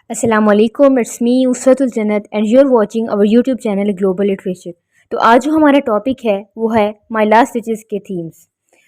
Assalamualaikum, it's me Usratul Jannat and you are watching our YouTube channel global literature. तो आज जो हमारा टॉपिक है वो है माय लास्ट स्टिचेस के थीम्स।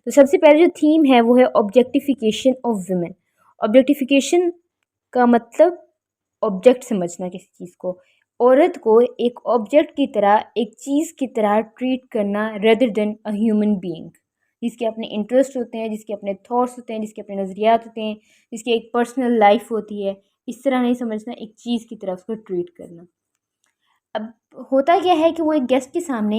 तो सबसे पहले जो थीम है वो है ऑब्जेक्टिफिकेशन ऑफ वुमेन। ऑब्जेक्टिफिकेशन का मतलब ऑब्जेक्ट समझना किसी चीज़ को, औरत को एक ऑब्जेक्ट की तरह, एक चीज़ की तरह ट्रीट करना rather than a human being, जिसके अपने इंटरेस्ट होते हैं, जिसके अपने थॉट्स होते हैं, जिसके अपने नज़रियात होते हैं, जिसकी एक पर्सनल लाइफ होती है। इस तरह नहीं समझना, एक चीज़ की तरह उसको ट्रीट करना। अब होता क्या है कि वो एक गेस्ट के सामने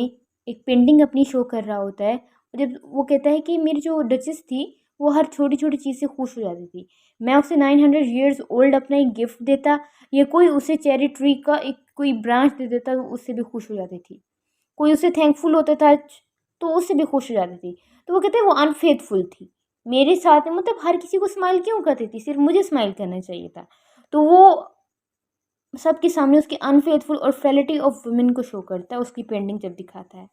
एक पेंटिंग अपनी शो कर रहा होता है, और जब वो कहता है कि मेरी जो डचेस थी वो हर छोटी छोटी चीज़ से खुश हो जाती थी, मैं उसे 900 ईयर्स ओल्ड अपना एक गिफ्ट देता या कोई उसे चेरी ट्री का एक कोई ब्रांच दे देता तो उससे भी खुश हो जाती थी, कोई उससे थैंकफुल होता था तो उससे भी खुश हो जाती थी। तो वो कहते हैं वो अनफेथफुल थी मेरे साथ, मतलब हर किसी को स्माइल क्यों करती थी, सिर्फ मुझे स्माइल करना चाहिए था। तो वो सबके सामने उसकी अनफेथफुल और फेलिटी ऑफ वुमेन को शो करता है, उसकी पेंटिंग जब दिखाता है।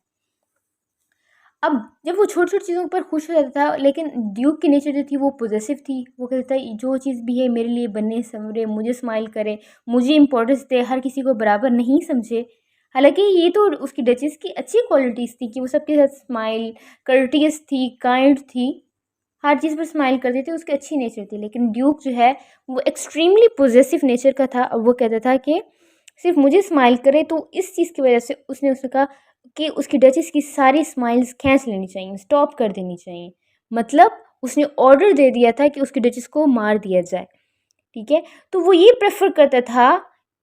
अब जब वो छोटी-छोटी चीज़ों पर खुश हो जाता था, लेकिन ड्यूक की नेचर जो थी वो पॉसेसिव थी। वो कहता था जो चीज़ भी है मेरे लिए बने-सवरे, मुझे स्माइल करे, मुझे इम्पोर्टेंस दे, हर किसी को बराबर नहीं समझे। हालाँकि ये तो उसकी डचेस की अच्छी क्वालिटीज़ थी कि वो सबके साथ स्माइल, कर्टियस थी, काइंड थी, हर चीज़ पर स्माइल करती थी, उसकी अच्छी नेचर थी। लेकिन ड्यूक जो है वो एक्सट्रीमली पॉसेसिव नेचर का था, और वो कहता था कि सिर्फ़ मुझे स्माइल करे, तो इस चीज़ की वज़ह से उसने कहा कि उसकी डचेस की सारी स्माइल्स खींच लेनी चाहिए, स्टॉप कर देनी चाहिए। मतलब उसने ऑर्डर दे दिया था कि उसकी डचेस को मार दिया जाए, ठीक है? तो वो ये प्रेफ़र करता था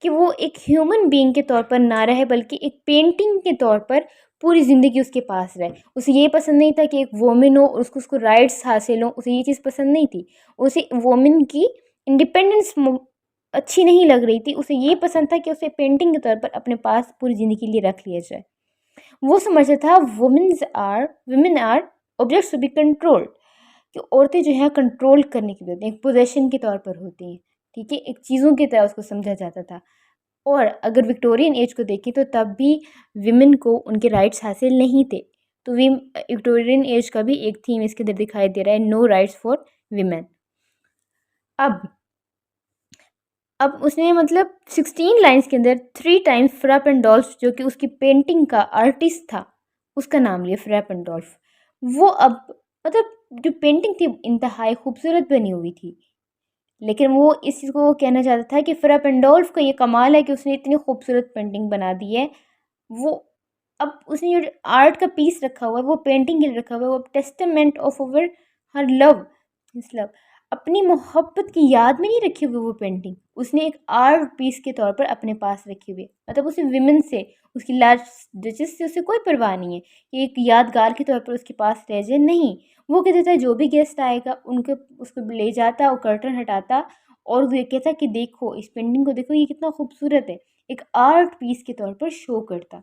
कि वो एक ह्यूमन बीइंग के तौर पर ना रहे, बल्कि एक पेंटिंग के तौर पर पूरी ज़िंदगी उसके पास रहे। उसे ये पसंद नहीं था कि एक वुमन हो और उसको राइट्स हासिल हों, उसे ये चीज़ पसंद नहीं थी। उसे वुमन की इंडिपेंडेंस अच्छी नहीं लग रही थी, उसे ये पसंद था कि उसे पेंटिंग के तौर पर अपने पास पूरी ज़िंदगी के लिए रख लिया जाए। वो समझता था women are objects to be controlled, कि औरतें जो हैं कंट्रोल करने की होती हैं, एक पोजेशन के तौर पर होती हैं, ठीक है? एक चीज़ों की तरह उसको समझा जाता था। और अगर विक्टोरियन एज को देखें तो तब भी विमेन को उनके राइट्स हासिल नहीं थे। तो विक्टोरियन एज का भी एक थीम इसके अंदर दिखाई दे रहा है, नो राइट्स फॉर विमेन। अब अब उसने मतलब 16 लाइन्स के अंदर 3 टाइम्स फ्रैप एंड डॉल्फ, जो कि उसकी पेंटिंग का आर्टिस्ट था, उसका नाम लिया फ्रैप एंड डॉल्फ। वो अब मतलब जो पेंटिंग थी इंतहाई खूबसूरत बनी हुई थी, लेकिन वो इस चीज़ को कहना चाहता था कि फ्रैप एंड डॉल्फ का ये कमाल है कि उसने इतनी खूबसूरत पेंटिंग बना दी है। वो अब उसने जो आर्ट का पीस रखा हुआ है, वो पेंटिंग के लिए रखा हुआ है, वो testament of our her love, his love, अपनी मोहब्बत की याद में नहीं रखी हुई वो पेंटिंग, उसने एक आर्ट पीस के तौर पर अपने पास रखी हुई है। मतलब उसे विमेन से, उसकी लास्ट डचेस से उसे कोई परवाह नहीं है कि एक यादगार के तौर पर उसके पास रह जाए, नहीं। वो कहता था जो भी गेस्ट आएगा उनके उसको ले जाता और कर्टन हटाता, और वो ये कहता कि देखो इस पेंटिंग को, देखो ये कितना खूबसूरत है, एक आर्ट पीस के तौर पर शो करता।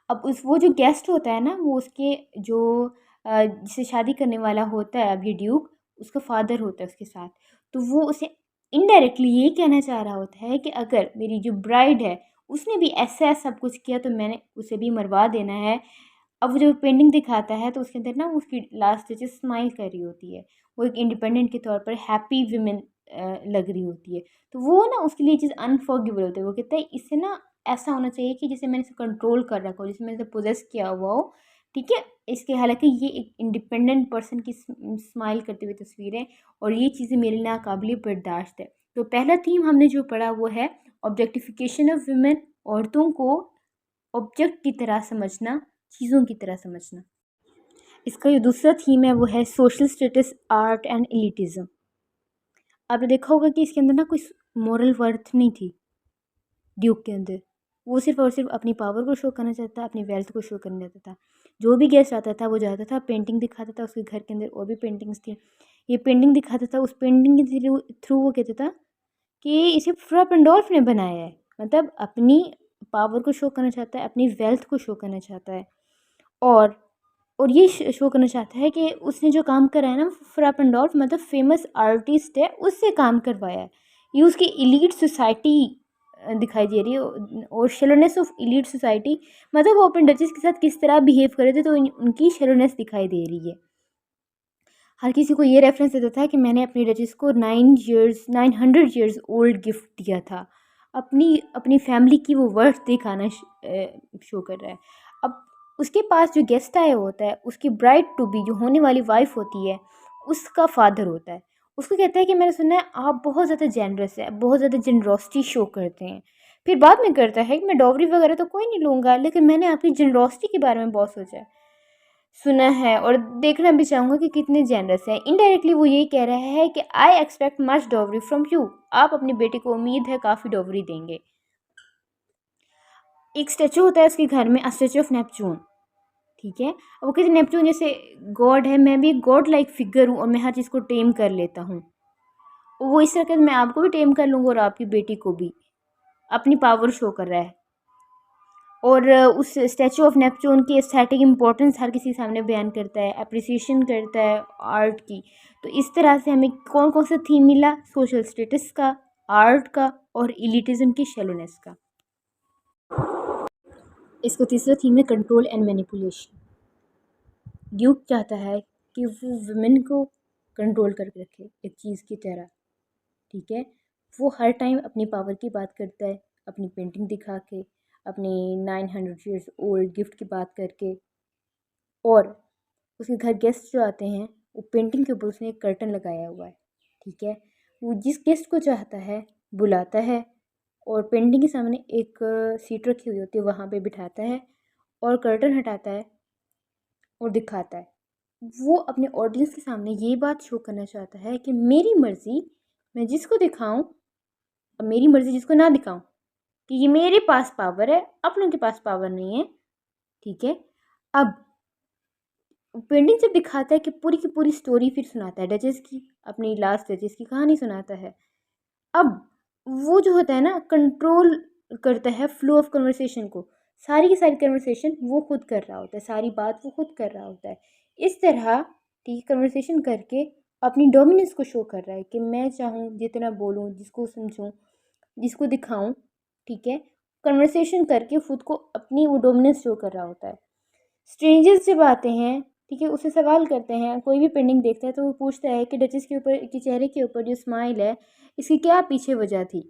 अब उस वो जो गेस्ट होता है ना, वो उसके जो जिससे शादी करने वाला होता है अभी ड्यूक, उसका फादर होता है उसके साथ। तो वो उसे इनडायरेक्टली ये कहना चाह रहा होता है कि अगर मेरी जो ब्राइड है उसने भी ऐसा सब कुछ किया तो मैंने उसे भी मरवा देना है। अब वो जब पेंटिंग दिखाता है तो उसके अंदर ना उसकी लास्ट स्टेज स्माइल कर रही होती है, वो एक इंडिपेंडेंट के तौर पर हैप्पी वुमेन लग रही होती है। तो वो ना उसके लिए चीज़ अनफॉरगिवेबल होती है, वो कहता है इससे ना ऐसा होना चाहिए कि जैसे मैंने इसे कंट्रोल कर रखा हो, जैसे मैंने इसे पोजेस किया हुआ हो, ठीक है? इसके हालाँकि ये एक इंडिपेंडेंट पर्सन की स्माइल करती हुई तस्वीर है, और ये चीज़ें मेरे लिए नाकाबिले बर्दाश्त है। तो पहला थीम हमने जो पढ़ा वो है ऑब्जेक्टिफिकेशन ऑफ वुमेन, औरतों को ऑब्जेक्ट की तरह समझना, चीज़ों की तरह समझना। इसका जो दूसरा थीम है वो है सोशल स्टेटस, आर्ट एंड एलिटिज़्म। आपने देखा होगा कि इसके अंदर ना कोई मॉरल वर्थ नहीं थी ड्यूक के अंदर। वो सिर्फ़ और सिर्फ़ अपनी पावर को शो करना चाहता था, अपनी वेल्थ को शो करना चाहता था। जो भी गेस्ट आता था वो जाता था, पेंटिंग दिखाता था, उसके घर के अंदर और भी पेंटिंग्स थी। ये पेंटिंग दिखाता था, उस पेंटिंग के थ्रू थ्रू वो कहता था कि इसे फ्रा पेंडोल्फ ने बनाया है। मतलब अपनी पावर को शो करना चाहता है, अपनी वेल्थ को शो करना चाहता है। और ये शो करना चाहता है कि उसने जो काम करा है ना, फ्रा पेंडोल्फ मतलब फ़ेमस आर्टिस्ट है, उससे काम करवाया है। ये उसकी एलीट सोसाइटी दिखाई दे रही है, और शैलोनेस ऑफ एलीट सोसाइटी, मतलब वो अपने डचेस के साथ किस तरह बिहेव कर रहे थे, तो उनकी शैलोनेस दिखाई दे रही है। हर किसी को ये रेफरेंस देता था कि मैंने अपनी डचेस को 900 ईयर्स ओल्ड गिफ्ट दिया था। अपनी अपनी फैमिली की वो वर्थ दिखाना शो कर रहा है। अब उसके पास जो गेस्ट आया होता है, उसकी ब्राइड टू बी जो होने वाली वाइफ होती है, उसका फादर होता है। उसको कहता है कि मैंने सुना है आप बहुत ज़्यादा जेनरस है, बहुत ज़्यादा जनरोसिटी शो करते हैं। फिर बाद में करता है कि मैं डॉवरी वगैरह तो कोई नहीं लूँगा, लेकिन मैंने आपकी जनरोसिटी के बारे में बहुत सोचा है, सुना है और देखना भी चाहूँगा कि कितने जेनरस हैं। इनडायरेक्टली वो यही कह रहा है कि I expect much dowry from you. आप अपनी बेटी को उम्मीद है काफ़ी डॉवरी देंगे। एक स्टैचू होता है उसके घर में, स्टैचू ऑफ नेपच्यून। ठीक है, वो कहते नेपच्यून जैसे गॉड है, मैं भी एक गॉड लाइक फिगर हूँ और मैं हर चीज़ को टेम कर लेता हूँ। वो इस तरह के मैं आपको भी टेम कर लूँगा और आपकी बेटी को भी। अपनी पावर शो कर रहा है। और उस स्टैचू ऑफ नेपच्यून की एस्थेटिक इम्पोर्टेंस हर किसी के सामने बयान करता है, अप्रिसिएशन करता है आर्ट की। तो इस तरह से हमें कौन कौन सा थीम मिला, सोशल स्टेटस का, आर्ट का और इलिटिज़म की शैलोनेस का। इसका तीसरा थीम है कंट्रोल एंड मैनिपुलेशन। ड्यूक चाहता है कि वो वुमेन को कंट्रोल करके रखे एक चीज़ की तरह। ठीक है, वो हर टाइम अपनी पावर की बात करता है, अपनी पेंटिंग दिखा के, अपनी 900 ईयर्स ओल्ड गिफ्ट की बात करके। और उसके घर गेस्ट जो आते हैं, वो पेंटिंग के ऊपर उसने एक कर्टन लगाया हुआ है। ठीक है, वो जिस गेस्ट को चाहता है बुलाता है और पेंटिंग के सामने एक सीट रखी हुई होती है, वहाँ पे बिठाता है और कर्टन हटाता है और दिखाता है। वो अपने ऑडियंस के सामने ये बात शो करना चाहता है कि मेरी मर्ज़ी मैं जिसको दिखाऊं और मेरी मर्ज़ी जिसको ना दिखाऊं, कि ये मेरे पास पावर है, आप लोगों के पास पावर नहीं है। ठीक है, अब पेंटिंग जब दिखाता है कि पूरी की पूरी स्टोरी फिर सुनाता है डचेस की, अपनी लास्ट डचेस की कहानी सुनाता है। अब वो जो होता है ना, कंट्रोल करता है फ्लो ऑफ कन्वर्सेशन को। सारी की सारी कन्वर्सेशन वो खुद कर रहा होता है, सारी बात वो खुद कर रहा होता है। इस तरह ठीक कन्वर्सेशन करके अपनी डोमिनेंस को शो कर रहा है कि मैं चाहूँ जितना बोलूँ, जिसको समझूँ, जिसको दिखाऊँ। ठीक है, कन्वर्सेशन करके खुद को अपनी वो डोमिनेंस शो कर रहा होता है। स्ट्रेंजर्स जब आते हैं, ठीक है, उससे सवाल करते हैं, कोई भी पेंटिंग देखता है तो वो पूछता है कि डचेस के ऊपर के चेहरे के ऊपर जो स्माइल है, इसकी क्या पीछे वजह थी।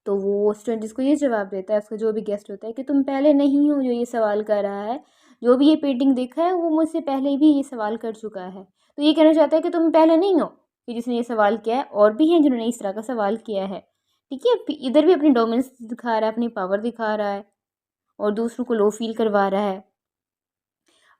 तो वो स्टूडेंट जिसको ये जवाब देता है, उसका जो भी गेस्ट होता है, कि तुम पहले नहीं हो जो ये सवाल कर रहा है, जो भी ये पेंटिंग देखा है वो मुझसे पहले भी ये सवाल कर चुका है। तो ये कहना चाहता है कि तुम पहले नहीं हो कि जिसने ये सवाल किया है, और भी हैं जिन्होंने इस तरह का सवाल किया है। ठीक है, इधर भी अपनी डोमिनेंस दिखा रहा है, अपनी पावर दिखा रहा है और दूसरों को लो फील करवा रहा है।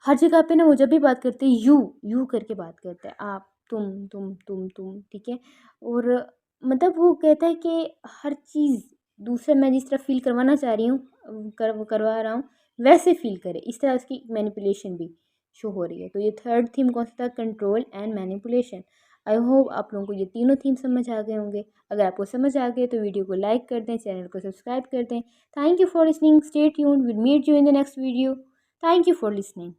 हर जगह पे ना वो जब भी बात करते हैं यू यू करके बात करता है, आप, तुम। ठीक है, और मतलब वो कहता है कि हर चीज़ दूसरा मैं जिस तरह फील करवाना चाह रही हूँ, करवा रहा हूँ, वैसे फील करे। इस तरह उसकी मैनिपुलेशन भी शो हो रही है। तो ये थर्ड थीम कौन सा था, control and manipulation. I hope आप लोगों को ये तीनों थीम समझ आ गए होंगे। अगर आपको समझ आ गए तो वीडियो को लाइक कर दें, चैनल को सब्सक्राइब कर दें। Thank you for listening, stay tuned, will meet you in the next video. Thank you for listening.